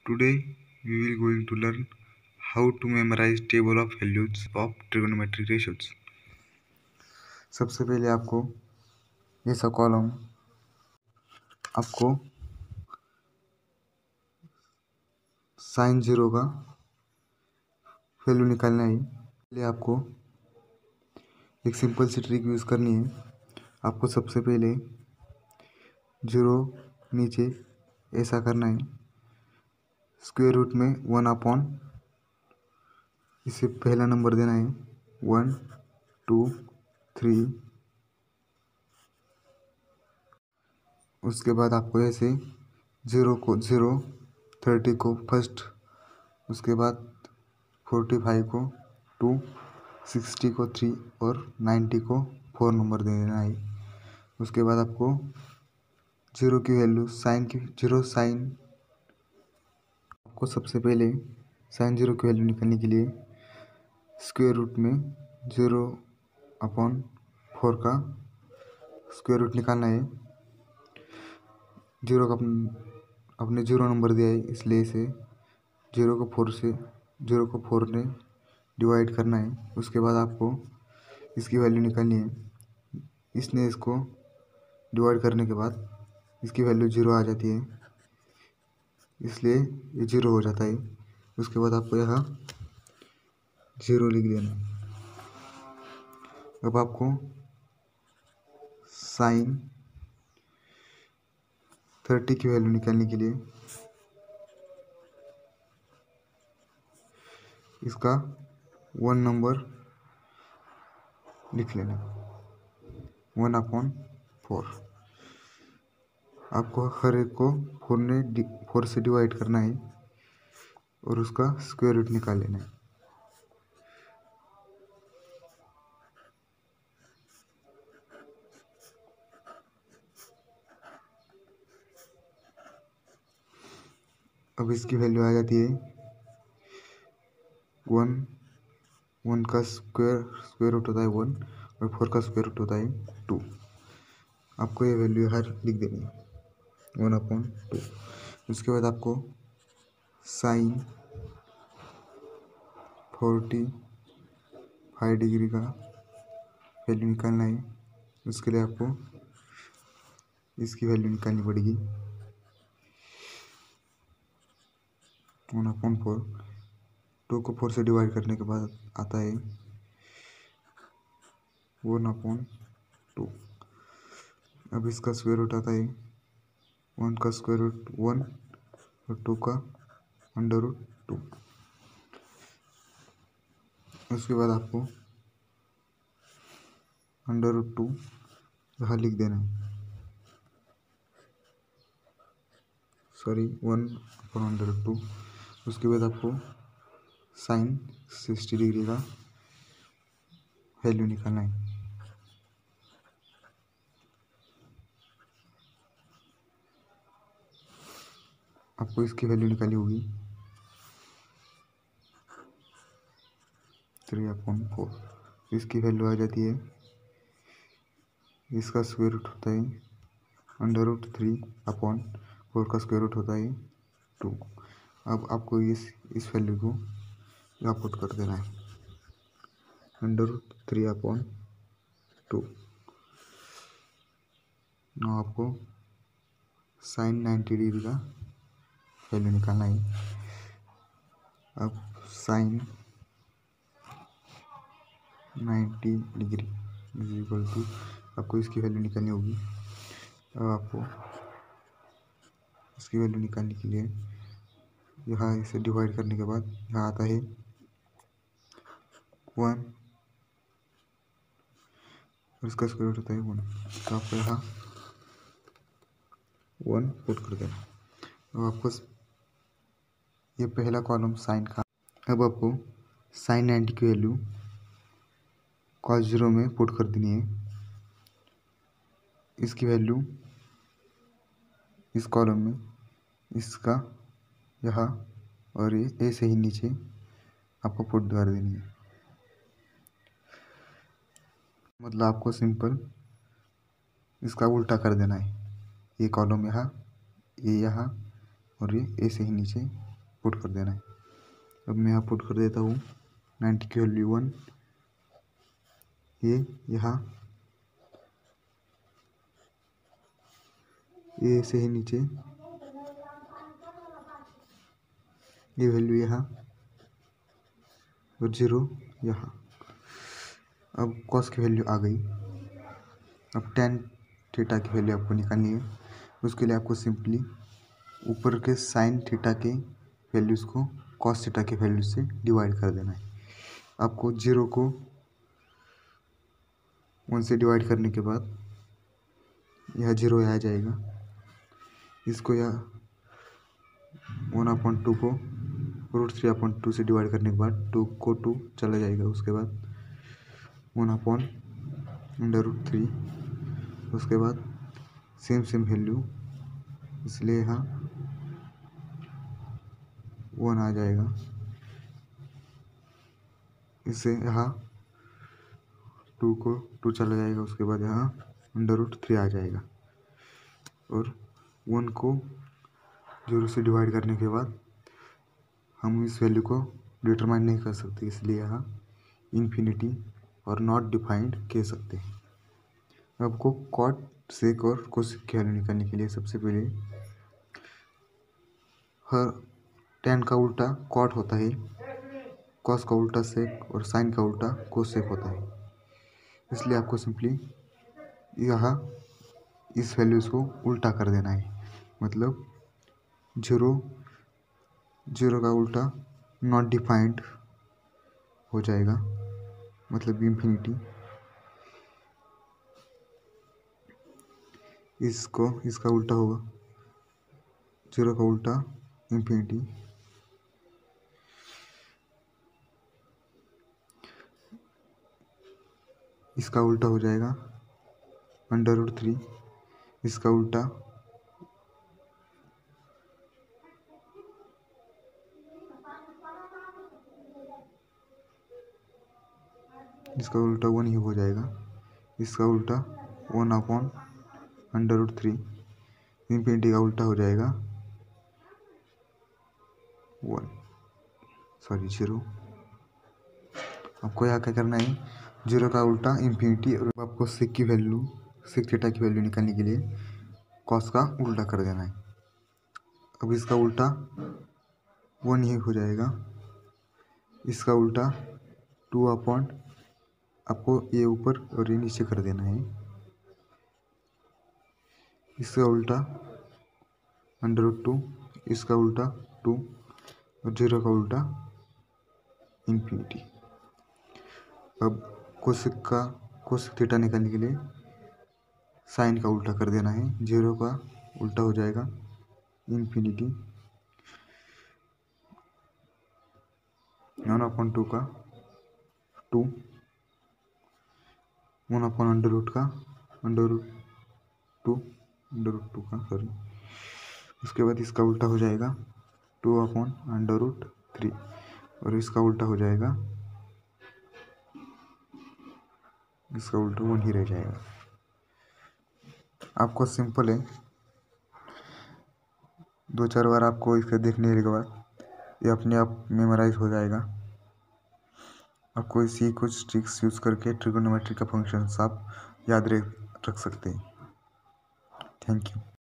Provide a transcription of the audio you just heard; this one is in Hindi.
Today we will going to learn how to memorize table of values of trigonometric ratios. सबसे पहले आपको ये सब कॉलम आपको साइन जीरो का वैल्यू निकालना है। पहले आपको एक सिंपल सी ट्रिक यूज़ करनी है। आपको सबसे पहले जीरो नीचे ऐसा करना है, स्क्वायर रूट में 1/, इसे पहला नंबर देना है 1 2 3। उसके बाद आपको ऐसे 0 को 0, 30 को फर्स्ट, उसके बाद 45 को 2, 60 को 3 और 90 को 4 नंबर दे देना है। उसके बाद आपको जीरो की वैल्यू आपको सबसे पहले साइन जीरो की वैल्यू निकालने के लिए स्क्वायर रूट में 0/4 का स्क्वायर रूट निकालना है। जीरो का अपने 0 नंबर दिया है, इसलिए इसे 0 को 4 ने डिवाइड करना है। उसके बाद आपको इसकी वैल्यू निकालनी है। इसने इसको डिवाइड करने के बाद इसकी वैल्यू 0 आ जाती है, इसलिए ये 0 हो जाता है। उसके बाद आपको यहाँ 0 लिख देना है। अब आपको साइन 30 की वैल्यू निकालने के लिए इसका 1 नंबर लिख लेना, 1/4। आपको हर एक को 4 से डिवाइड करना है और उसका स्क्वायर रूट निकाल लेना है। अब इसकी वैल्यू आ जाती है 1 का स्क्वायर रूट होता है 1 और 4 का स्क्वायर रूट होता है 2। आपको ये वैल्यू हर लिख देनी है 1/2। उसके बाद आपको साइन 45 डिग्री का वैल्यू निकालना है। उसके लिए आपको इसकी वैल्यू निकालनी पड़ेगी 1/4। 2 को 4 से डिवाइड करने के बाद आता है 1/2। अब इसका स्क्वायर रूट आता है 1 का स्क्वायर रूट 1 और 2 का √2। उसके बाद आपको √2 यहाँ लिख देना है, 1/√2। उसके बाद आपको साइन 60 डिग्री का वैल्यू निकालना है। आपको इसकी वैल्यू निकाली होगी 3/4। इसकी वैल्यू आ जाती है, इसका स्क्वायर रूट होता है √3/4 का स्क्वायर रूट होता है 2। अब आपको इस वैल्यू को यहाँ पुट कर देना है √3/2। now आपको साइन 90 डिग्री का वैल्यू निकालना है। अब साइन 90 डिग्री = आपको इसकी वैल्यू निकालनी होगी। अब आपको इसकी वैल्यू निकालने के लिए यहाँ इसे डिवाइड करने के बाद यहाँ आता है 1 और इसका स्क्वायर रूट होता है 1। तो आपको यहाँ 1 पुट कर देना। अब आपको ये पहला कॉलम साइन का। अब आपको साइन 90 की वैल्यू cos 0 में पुट कर देनी है। इसकी वैल्यू इस कॉलम में, इसका यहाँ और ये ऐसे ही नीचे आपको पुट कर देनी है। मतलब आपको सिंपल इसका उल्टा कर देना है। ये कॉलम यहाँ, ये यहाँ और ये ऐसे ही नीचे पुट कर देना है। अब मैं यहाँ पुट कर देता हूँ 90 की वैल्यू 1, ये यहाँ ए से ही नीचे ये वैल्यू यहाँ और 0 यहाँ। अब कॉस की वैल्यू आ गई। अब tan थीटा की वैल्यू आपको निकालनी है। उसके लिए आपको सिंपली ऊपर के साइन थीटा के वैल्यूज़ को कॉस थीटा के वैल्यू से डिवाइड कर देना है। आपको 0 को 1 से डिवाइड करने के बाद यह 0 यहाँ आ जाएगा। इसको यहाँ 1/2 को √3/2 से डिवाइड करने के बाद 2 को 2 चला जाएगा। उसके बाद 1/√3, उसके बाद सेम वैल्यू, इसलिए यहाँ 1 आ जाएगा। इससे यहाँ 2 को 2 चला जाएगा। उसके बाद यहाँ √3 आ जाएगा और 1 को 0 से डिवाइड करने के बाद हम इस वैल्यू को डिटरमाइन नहीं कर सकते, इसलिए यहाँ इन्फिनिटी और नॉट डिफाइंड कह सकते हैं। आपको कॉट सेक और कोसेक की वैल्यू निकालने के लिए सबसे पहले हर tan का उल्टा कॉट होता है, कॉस का उल्टा सेक और साइन का उल्टा कोसेक होता है। इसलिए आपको सिंपली यहाँ इस वैल्यूज़ को उल्टा कर देना है। मतलब 0 का उल्टा नॉट डिफाइंड हो जाएगा, मतलब इन्फिनिटी। इसका उल्टा होगा 0 का उल्टा इन्फिनिटी। इसका उल्टा हो जाएगा √3। इसका उल्टा 1 ही हो जाएगा। इसका उल्टा 1/√3। इन्फिनिटी का उल्टा हो जाएगा 0। आपको यहाँ क्या करना है, 0 का उल्टा इन्फिनिटी, और आपको सेक थीटा की वैल्यू निकालने के लिए कॉस का उल्टा कर देना है। अब इसका उल्टा 1 ही हो जाएगा। इसका उल्टा 2 आपको ये ऊपर और ये नीचे कर देना है। इसका उल्टा √2, इसका उल्टा 2 और 0 का उल्टा इन्फिनिटी। अब कोसेक थीटा निकालने के लिए साइन का उल्टा कर देना है। 0 का उल्टा हो जाएगा इन्फिनिटी, 1/2 का 2, 1/√2 का सॉरी। उसके बाद इसका उल्टा हो जाएगा 2/√3 और इसका उल्टा हो जाएगा, इसका उल्टा 1 ही रह जाएगा। आपको सिंपल है, 2-4 बार आपको इसका देखने के बाद ये अपने आप मेमोराइज हो जाएगा। आपको इसी कुछ ट्रिक्स यूज़ करके ट्रिगोनोमेट्री का फंक्शंस आप याद रख सकते हैं। Thank you.